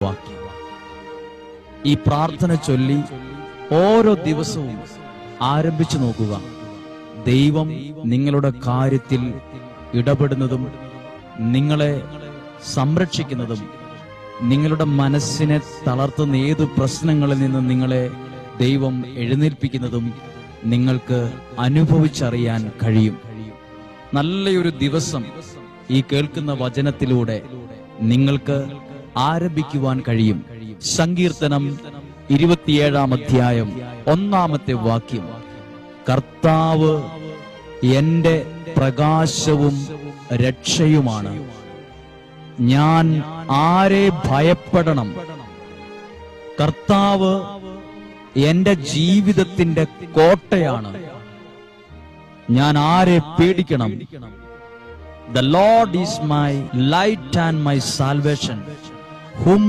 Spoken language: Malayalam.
വാക്യം. ഈ പ്രാർത്ഥന ചൊല്ലി ഓരോ ദിവസവും ആരംഭിച്ചു നോക്കുക. ദൈവം നിങ്ങളുടെ കാര്യത്തിൽ ഇടപെടുന്നതും നിങ്ങളെ സംരക്ഷിക്കുന്നതും നിങ്ങളുടെ മനസ്സിനെ തളർത്തുന്ന ഏത് പ്രശ്നങ്ങളിൽ നിന്ന് നിങ്ങളെ ദൈവം എഴുന്നേൽപ്പിക്കുന്നതും നിങ്ങൾക്ക് അനുഭവിച്ചറിയാൻ കഴിയും. നല്ലൊരു ദിവസം ഈ കേൾക്കുന്ന വചനത്തിലൂടെ നിങ്ങൾക്ക് ആരംഭിക്കുവാൻ കഴിയും. സങ്കീർത്തനം 27-ാം അധ്യായം 1-ാമത്തെ വാക്യം: കർത്താവ് എന്റെ പ്രകാശവും രക്ഷയുമാണ്, ഞാൻ ആരെ ഭയപ്പെടണം? കർത്താവ് എന്റെ ജീവിതത്തിന്റെ കോട്ടയാണ്, ഞാൻ ആരെ പേടിക്കണം? The Lord is my light and my salvation. Whom